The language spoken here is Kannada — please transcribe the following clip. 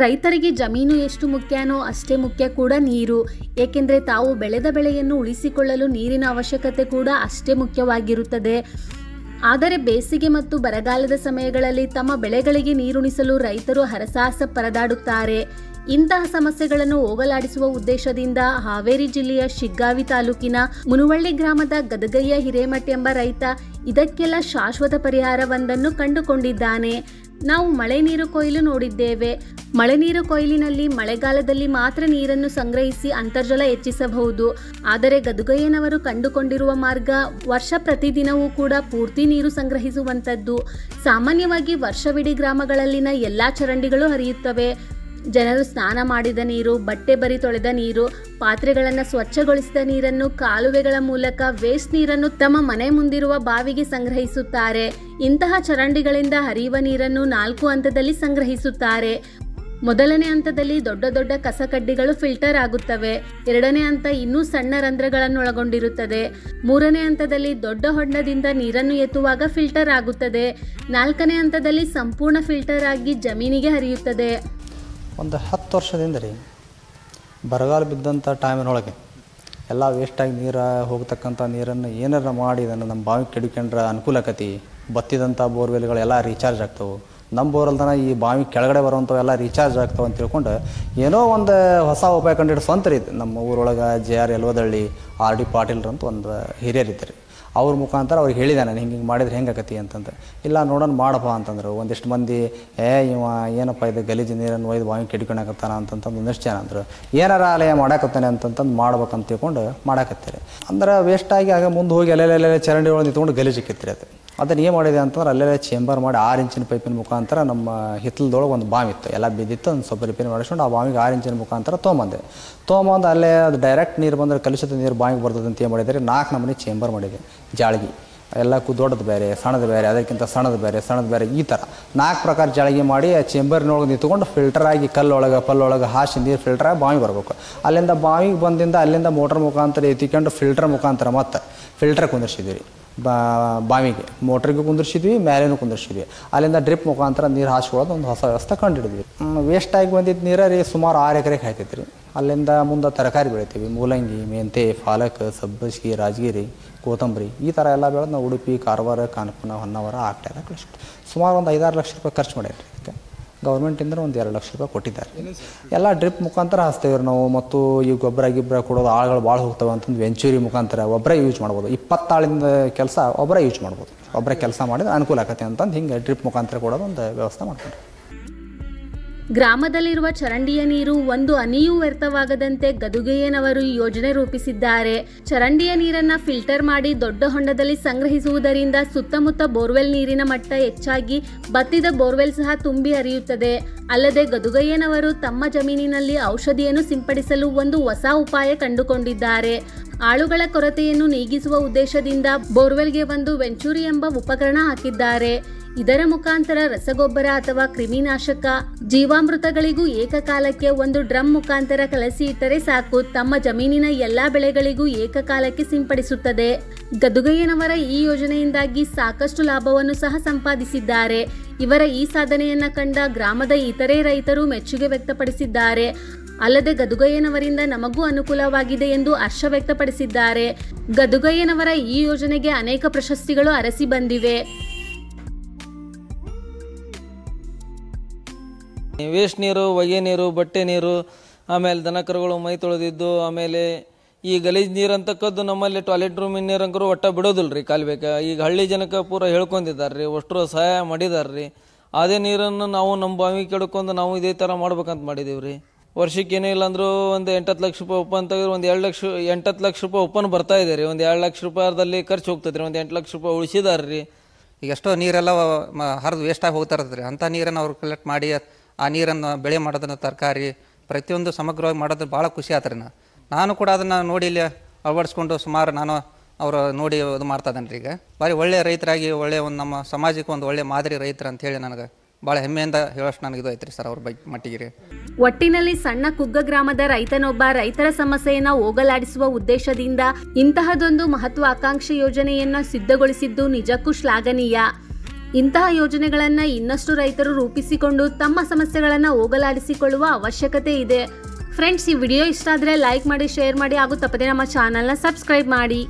ರೈತರಿಗೆ ಜಮೀನು ಎಷ್ಟು ಮುಖ್ಯನೋ ಅಷ್ಟೇ ಮುಖ್ಯ ಕೂಡ ನೀರು. ಏಕೆಂದರೆ ತಾವು ಬೆಳೆದ ಬೆಳೆಯನ್ನು ಉಳಿಸಿಕೊಳ್ಳಲು ನೀರಿನ ಅವಶ್ಯಕತೆ ಕೂಡ ಅಷ್ಟೇ ಮುಖ್ಯವಾಗಿರುತ್ತದೆ. ಆದರೆ ಬೇಸಿಗೆ ಮತ್ತು ಬರಗಾಲದ ಸಮಯಗಳಲ್ಲಿ ತಮ್ಮ ಬೆಳೆಗಳಿಗೆ ನೀರುಣಿಸಲು ರೈತರು ಹರಸಾಹಸ ಪರದಾಡುತ್ತಾರೆ. ಇಂತಹ ಸಮಸ್ಯೆಗಳನ್ನು ಹೋಗಲಾಡಿಸುವ ಉದ್ದೇಶದಿಂದ ಹಾವೇರಿ ಜಿಲ್ಲೆಯ ಶಿಗ್ಗಾವಿ ತಾಲೂಕಿನ ಮುನುವಳ್ಳಿ ಗ್ರಾಮದ ಗದಗಯ್ಯ ಹಿರೇಮಠ್ ಎಂಬ ರೈತ ಇದಕ್ಕೆಲ್ಲ ಶಾಶ್ವತ ಪರಿಹಾರವೊಂದನ್ನು ಕಂಡುಕೊಂಡಿದ್ದಾನೆ. ನಾವು ಮಳೆ ನೀರು ಕೊಯ್ಲು ನೋಡಿದ್ದೇವೆ. ಮಳೆ ನೀರು ಕೊಯ್ಲಿನಲ್ಲಿ ಮಳೆಗಾಲದಲ್ಲಿ ಮಾತ್ರ ನೀರನ್ನು ಸಂಗ್ರಹಿಸಿ ಅಂತರ್ಜಲ ಹೆಚ್ಚಿಸಬಹುದು. ಆದರೆ ಗದಗಯ್ಯನವರು ಕಂಡುಕೊಂಡಿರುವ ಮಾರ್ಗ ವರ್ಷ ಪ್ರತಿದಿನವೂ ಕೂಡ ಪೂರ್ತಿ ನೀರು ಸಂಗ್ರಹಿಸುವಂಥದ್ದು. ಸಾಮಾನ್ಯವಾಗಿ ವರ್ಷವಿಡೀ ಗ್ರಾಮಗಳಲ್ಲಿನ ಎಲ್ಲ ಚರಂಡಿಗಳು ಹರಿಯುತ್ತವೆ. ಜನರು ಸ್ನಾನ ಮಾಡಿದ ನೀರು, ಬಟ್ಟೆ ಬರಿ ತೊಳೆದ ನೀರು, ಪಾತ್ರೆಗಳನ್ನು ಸ್ವಚ್ಛಗೊಳಿಸಿದ ನೀರನ್ನು ಕಾಲುವೆಗಳ ಮೂಲಕ ವೇಸ್ಟ್ ನೀರನ್ನು ತಮ್ಮ ಮನೆ ಮುಂದಿರುವ ಬಾವಿಗೆ ಸಂಗ್ರಹಿಸುತ್ತಾರೆ. ಇಂತಹ ಚರಂಡಿಗಳಿಂದ ಹರಿಯುವ ನೀರನ್ನು 4 ಹಂತದಲ್ಲಿ ಸಂಗ್ರಹಿಸುತ್ತಾರೆ. ಮೊದಲನೇ ಹಂತದಲ್ಲಿ ದೊಡ್ಡ ದೊಡ್ಡ ಕಸಕಡ್ಡಿಗಳು ಫಿಲ್ಟರ್ ಆಗುತ್ತವೆ. ಎರಡನೇ ಹಂತ ಇನ್ನೂ ಸಣ್ಣ ರಂಧ್ರಗಳನ್ನು ಒಳಗೊಂಡಿರುತ್ತದೆ. ಮೂರನೇ ಹಂತದಲ್ಲಿ ದೊಡ್ಡ ಹೊಂಡದಿಂದ ನೀರನ್ನು ಎತ್ತುವಾಗ ಫಿಲ್ಟರ್ ಆಗುತ್ತದೆ. 4ನೇ ಹಂತದಲ್ಲಿ ಸಂಪೂರ್ಣ ಫಿಲ್ಟರ್ ಆಗಿ ಜಮೀನಿಗೆ ಹರಿಯುತ್ತದೆ. ಒಂದು 10 ವರ್ಷದಿಂದ ರೀ ಬರಗಾಲ ಬಿದ್ದಂಥ ಟೈಮಿನೊಳಗೆ ಎಲ್ಲ ವೇಸ್ಟಾಗಿ ನೀರು ಹೋಗ್ತಕ್ಕಂಥ ನೀರನ್ನು ಏನಾರ ಮಾಡಿ ಇದನ್ನು ನಮ್ಮ ಬಾವಿ ಕೆಡಿಕೊಂಡ್ರೆ ಅನುಕೂಲ ಆಕತಿ. ಬತ್ತಿದಂಥ ಬೋರ್ವೆಲ್ಗಳೆಲ್ಲ ರೀಚಾರ್ಜ್ ಆಗ್ತವೆ. ನಮ್ಮ ಬೋರಲ್ದನ ಈ ಬಾವಿ ಕೆಳಗಡೆ ಬರುವಂಥವೆಲ್ಲ ರೀಚಾರ್ಜ್ ಆಗ್ತಾವೆ ಅಂತ ತಿಳ್ಕೊಂಡು ಏನೋ ಒಂದು ಹೊಸ ಉಪಾಯ ಕಂಡಿಟ್ಟು ಸ್ವಂತ ರೀ. ನಮ್ಮ ಊರೊಳಗೆ JR ಯಲ್ವದಳ್ಳಿ RD ಪಾಟೀಲ್ರಂತ ಒಂದು ಹಿರಿಯರಿದ್ದಾರೆ. ಅವ್ರ ಮುಖಾಂತರ ಅವ್ರಿಗೆ ಹೇಳಿದೆ ನಾನು ಹಿಂಗೆ ಮಾಡಿದ್ರೆ ಹೆಂಗೆ ಆಕತಿ ಅಂತಂದು. ಇಲ್ಲ ನೋಡೋಣ ಮಾಡಪ್ಪ ಅಂತಂದರು. ಒಂದಿಷ್ಟು ಮಂದಿ ಇವ ಏನಪ್ಪ ಇದು ಗಲೀಜು ನೀರನ್ನು ಒಯ್ದು ಬಾವಿ ಕೆಡ್ಕೊಳಕತ್ತಾನ ಅಂತಂತಂದು ಒಂದಿಷ್ಟು ಜನ ಅಂದರು. ಏನಾರ ಆಲಯ ಮಾಡಾಕತ್ತಾನೆ ಅಂತಂತಂದು ಮಾಡ್ಬೇಕಂತ ತಿಳ್ಕೊಂಡು ಮಾಡಾಕತ್ತೀರಿ. ಅಂದ್ರೆ ವೇಸ್ಟಾಗಿ ಆಗ ಮುಂದೆ ಹೋಗಿ ಅಲ್ಲೆಲ್ಲ ಚರಂಡಿ ಒಳಗೆ ನಿಂತ್ಕೊಂಡು ಗಲೀಜಿಕ್ಕಿತ್ರಿ. ಅದನ್ನು ಏನು ಮಾಡಿದೆ ಅಂತಂದ್ರೆ ಅಲ್ಲೆಲ್ಲ ಚೇಂಬರ್ ಮಾಡಿ 6 ಇಂಚಿನ ಪೈಪಿನ ಮುಖಾಂತರ ನಮ್ಮ ಹಿತ್ತಲದೊಳಗೆ ಒಂದು ಬಾವಿ ಇತ್ತು, ಎಲ್ಲ ಬಿದ್ದಿತ್ತು. ಒಂದು ಸ್ವಲ್ಪ ರಿಪೇರಿ ಮಾಡಿಸ್ಕೊಂಡು ಆ ಬಾವಿಗೆ 6 ಇಂಚಿನ ಮುಖಾಂತರ ತೊಗೊಂಬಂದು ಅಲ್ಲೇ ಅದು ಡೈರೆಕ್ಟ್ ನೀರು ಬಂದರೆ ಕಲುಷಿತ ನೀರು ಬಾವಿಗೆ ಬರ್ತದೆ ಅಂತ ಏನು ಮಾಡಿದರೆ 4 ನಮೂನಿ ಚೇಂಬರ್ ಮಾಡಿದೆ. ಜಾಳ್ಗಿ ಎಲ್ಲಕ್ಕೂ ದೊಡ್ಡದು ಬೇರೆ, ಸಣ್ಣದು ಬೇರೆ, ಅದಕ್ಕಿಂತ ಸಣ್ಣದು ಬೇರೆ ಈ ಥರ 4 ಪ್ರಕಾರ ಜಾಳ್ಗಿ ಮಾಡಿ ಆ ಚೇಂಬರ್ನೊಳಗೆ ನಿಂತ್ಕೊಂಡು ಫಿಲ್ಟರ್ ಆಗಿ ಪಲ್ಲೊಳಗೆ ಹಾಸಿ ನೀರು ಫಿಲ್ಟರ್ ಆಗಿ ಬಾವಿಗೆ ಬರಬೇಕು. ಅಲ್ಲಿಂದ ಬಾವಿಗೆ ಬಂದಿಂದ ಅಲ್ಲಿಂದ ಮೋಟ್ರ್ ಮುಖಾಂತರ ಎತ್ತಿಕೊಂಡು ಫಿಲ್ಟರ್ ಮುಖಾಂತರ ಮತ್ತೆ ಫಿಲ್ಟರ್ ಕುಂದಿರ್ಸಿದ್ವಿ ರೀ. ಬಾವಿಗೆ ಮೋಟ್ರಿಗೆ ಕುಂದಿರ್ಸಿದ್ವಿ, ಮೇಲೇನೂ ಕುಂದಿರ್ಸಿದ್ವಿ. ಅಲ್ಲಿಂದ ಡ್ರಿಪ್ ಮುಖಾಂತರ ನೀರು ಹಾಸ್ಕೊಳ್ಳೋದು ಒಂದು ಹೊಸ ವ್ಯವಸ್ಥೆ ಕಂಡುಹಿಡಿದ್ವಿ. ವೇಸ್ಟಾಗಿ ಬಂದಿದ್ದ ನೀರು ರೀ ಸುಮಾರು 6 ಎಕರೆಗೆ ಹಾಯ್ತೈತೆ ರೀ. ಅಲ್ಲಿಂದ ಮುಂದೆ ತರಕಾರಿ ಬೆಳಿತೀವಿ. ಮೂಲಂಗಿ, ಮೆಂತೆ, ಪಾಲಕ್, ಸಬ್ಬಸಿಗೆ, ರಾಜಗಿರಿ, ಕೊತ್ತಂಬರಿ ಈ ಥರ ಎಲ್ಲ ಬೆಳೆದು ನಾವು ಉಡುಪಿ, ಕಾರವಾರ, ಕಾನಪುರ, ಹೊನ್ನಾವರ ಆಗ್ತಾಯಿದೆ ಕಳಿಸ್ತೀವಿ. ಸುಮಾರು ಒಂದು 5-6 ಲಕ್ಷ ರೂಪಾಯಿ ಖರ್ಚು ಮಾಡ್ಯಾರ ರೀ. ಅದಕ್ಕೆ ಗೌರ್ಮೆಂಟಿಂದ ಒಂದು 2 ಲಕ್ಷ ರೂಪಾಯಿ ಕೊಟ್ಟಿದ್ದಾರೆ. ಎಲ್ಲ ಡ್ರಿಪ್ ಮುಖಾಂತರ ಹಾಸ್ತೀವಿ ನಾವು. ಮತ್ತು ಈ ಗೊಬ್ಬರ ಕೊಡೋದು ಆಳುಗಳು ಭಾಳ ಹೋಗ್ತವೆ ಅಂತಂದು ವೆಂಚೂರಿ ಮುಖಾಂತರ ಒಬ್ಬರೇ ಯೂಸ್ ಮಾಡ್ಬೋದು. 20 ಆಳಿಂದ ಕೆಲಸ ಒಬ್ಬರೇ ಯೂಸ್ ಮಾಡ್ಬೋದು. ಒಬ್ಬರೇ ಕೆಲಸ ಮಾಡಿದ್ರೆ ಅನುಕೂಲ ಆಕತ್ತೆ ಅಂತಂದು ಹಿಂಗೆ ಡ್ರಿಪ್ ಮುಖಾಂತರ ಕೊಡೋದು ಒಂದು ವ್ಯವಸ್ಥೆ ಮಾಡ್ತಾರೆ. ಗ್ರಾಮದಲ್ಲಿರುವ ಚರಂಡಿಯ ನೀರು ಒಂದು ಹನಿಯೂ ವ್ಯರ್ಥವಾಗದಂತೆ ಗದಗಯ್ಯನವರು ಈ ಯೋಜನೆ ರೂಪಿಸಿದ್ದಾರೆ. ಚರಂಡಿಯ ನೀರನ್ನ ಫಿಲ್ಟರ್ ಮಾಡಿ ದೊಡ್ಡ ಹೊಂಡದಲ್ಲಿ ಸಂಗ್ರಹಿಸುವುದರಿಂದ ಸುತ್ತಮುತ್ತ ಬೋರ್ವೆಲ್ ನೀರಿನ ಮಟ್ಟ ಹೆಚ್ಚಾಗಿ ಬತ್ತಿದ ಬೋರ್ವೆಲ್ ಸಹ ತುಂಬಿ ಹರಿಯುತ್ತದೆ. ಅಲ್ಲದೆ ಗದಗಯ್ಯನವರು ತಮ್ಮ ಜಮೀನಿನಲ್ಲಿ ಔಷಧಿಯನ್ನು ಸಿಂಪಡಿಸಲು ಒಂದು ಹೊಸ ಉಪಾಯ ಕಂಡುಕೊಂಡಿದ್ದಾರೆ. ಆಳುಗಳ ಕೊರತೆಯನ್ನು ನೀಗಿಸುವ ಉದ್ದೇಶದಿಂದ ಬೋರ್ವೆಲ್ಗೆ ಒಂದು ವೆಂಚೂರಿ ಎಂಬ ಉಪಕರಣ ಹಾಕಿದ್ದಾರೆ. ಇದರ ಮುಖಾಂತರ ರಸಗೊಬ್ಬರ ಅಥವಾ ಕ್ರಿಮಿನಾಶಕ, ಜೀವಾಮೃತಗಳಿಗೂ ಏಕಕಾಲಕ್ಕೆ ಒಂದು ಡ್ರಮ್ ಮುಖಾಂತರ ಕಲಸಿ ಇಟ್ಟರೆ ಸಾಕು, ತಮ್ಮ ಜಮೀನಿನ ಎಲ್ಲಾ ಬೆಳೆಗಳಿಗೂ ಏಕಕಾಲಕ್ಕೆ ಸಿಂಪಡಿಸುತ್ತದೆ. ಗದಗಯ್ಯನವರ ಈ ಯೋಜನೆಯಿಂದಾಗಿ ಸಾಕಷ್ಟು ಲಾಭವನ್ನು ಸಹ ಸಂಪಾದಿಸಿದ್ದಾರೆ. ಇವರ ಈ ಸಾಧನೆಯನ್ನ ಕಂಡ ಗ್ರಾಮದ ಇತರೆ ರೈತರು ಮೆಚ್ಚುಗೆ ವ್ಯಕ್ತಪಡಿಸಿದ್ದಾರೆ. ಅಲ್ಲದೆ ಗದಗಯ್ಯನವರಿಂದ ನಮಗೂ ಅನುಕೂಲವಾಗಿದೆ ಎಂದು ಹರ್ಷ ವ್ಯಕ್ತಪಡಿಸಿದ್ದಾರೆ. ಗದಗಯ್ಯನವರ ಈ ಯೋಜನೆಗೆ ಅನೇಕ ಪ್ರಶಸ್ತಿಗಳು ಅರಸಿ ಬಂದಿವೆ. ವೇಸ್ಟ್ ನೀರು, ಹೊಗೆ ನೀರು, ಬಟ್ಟೆ ನೀರು, ಆಮೇಲೆ ದನಕರುಗಳು ಮೈ ತೊಳೆದಿದ್ದು, ಆಮೇಲೆ ಈ ಗಲೀಜ್ ನೀರು ಅಂತಕ್ಕದ್ದು ನಮ್ಮಲ್ಲಿ ಟಾಯ್ಲೆಟ್ ರೂಮಿನ ನೀರಂಕರು ಒಟ್ಟ ಬಿಡೋದಿಲ್ಲ ರೀ ಕಾಲ್ಬೇಕ. ಈಗ ಹಳ್ಳಿ ಜನಕ್ಕೆ ಪೂರ ಹೇಳ್ಕೊಂಡಿದ್ದಾರೆ ರೀ, ಅಷ್ಟರು ಸಹಾಯ ಮಾಡಿದಾರೆ ರೀ. ಅದೇ ನೀರನ್ನು ನಾವು ನಮ್ಮ ಬಾವಿ ಕೆಡ್ಕೊಂಡು ನಾವು ಇದೇ ಥರ ಮಾಡ್ಬೇಕಂತ ಮಾಡಿದೀವಿ ರೀ. ವರ್ಷಕ್ಕೆ ಏನೂ ಇಲ್ಲ ಅಂದರೂ ಒಂದು 8-10 ಲಕ್ಷ ರೂಪಾಯಿ ಓಪನ್ ತೆಗೆದ್ರೆ ಒಂದು 8-10 ಲಕ್ಷ ರೂಪಾಯಿ ಓಪನ್ ಬರ್ತಾ ಇದೆ ರೀ. ಒಂದು 2 ಲಕ್ಷ ರೂಪಾಯಿದಲ್ಲಿ ಖರ್ಚು ಹೋಗ್ತದೆ ರೀ. ಒಂದು 8 ಲಕ್ಷ ರೂಪಾಯಿ ಉಳಿಸಿದಾರೆ ರೀ. ಈಗ ಎಷ್ಟೋ ನೀರೆಲ್ಲ ಹರಿದು ವೇಸ್ಟಾಗಿ ಹೋಗ್ತಾ ಇರ್ತದೆ ರೀ. ಅಂಥ ನೀರನ್ನು ಅವ್ರು ಕಲೆಕ್ಟ್ ಮಾಡಿ ಆ ನೀರನ್ನು ಬೆಳೆ ಮಾಡೋದನ್ನು, ತರಕಾರಿ ಪ್ರತಿಯೊಂದು ಸಮಗ್ರವಾಗಿ ಮಾಡೋದು ಭಾಳ ಖುಷಿ ಆಯ್ತು ರೀ. ನಾನು ಕೂಡ ಅದನ್ನು ನೋಡಿ ಇಲ್ಲಿ ಅಳವಡಿಸ್ಕೊಂಡು ಸುಮಾರು ನಾನು ಅವರು ನೋಡಿ ಇದು ಮಾಡ್ತಾ ಇದ್ದೇನೆ ರೀ. ಈಗ ಭಾರಿ ಒಳ್ಳೆಯ ರೈತರಾಗಿ ಒಳ್ಳೆಯ ಒಂದು ನಮ್ಮ ಸಮಾಜಕ್ಕೆ ಒಂದು ಒಳ್ಳೆಯ ಮಾದರಿ ರೈತರು ಅಂತೇಳಿ ನನಗೆ ಭಾಳ ಹೆಮ್ಮೆಯಿಂದ ಹೇಳೋಷ್ಟು ನನಗೆ ಇದು ಐತ್ರಿ ಸರ್ ಅವ್ರ ಬಗ್ಗೆ ಮಟ್ಟಿಗೆ ರೀ. ಒಟ್ಟಿನಲ್ಲಿ ಸಣ್ಣ ಕುಗ್ಗ ಗ್ರಾಮದ ರೈತನೊಬ್ಬ ರೈತರ ಸಮಸ್ಯೆಯನ್ನ ಹೋಗಲಾಡಿಸುವ ಉದ್ದೇಶದಿಂದ ಇಂತಹದೊಂದು ಮಹತ್ವಾಕಾಂಕ್ಷಿ ಯೋಜನೆಯನ್ನ ಸಿದ್ಧಗೊಳಿಸಿದ್ದು ನಿಜಕ್ಕೂ ಶ್ಲಾಘನೀಯ. ಇಂತಹ ಯೋಜನೆಗಳನ್ನು ಇನ್ನಷ್ಟು ರೈತರು ರೂಪಿಸಿಕೊಂಡು ತಮ್ಮ ಸಮಸ್ಯೆಗಳನ್ನು ಹೋಗಲಾಡಿಸಿಕೊಳ್ಳುವ ಅವಶ್ಯಕತೆ ಇದೆ. ಫ್ರೆಂಡ್ಸ್, ಈ ವಿಡಿಯೋ ಇಷ್ಟ ಆದರೆ ಲೈಕ್ ಮಾಡಿ, ಶೇರ್ ಮಾಡಿ ಹಾಗೂ ತಪ್ಪದೇ ನಮ್ಮ ಚಾನಲ್ನ ಸಬ್ಸ್ಕ್ರೈಬ್ ಮಾಡಿ.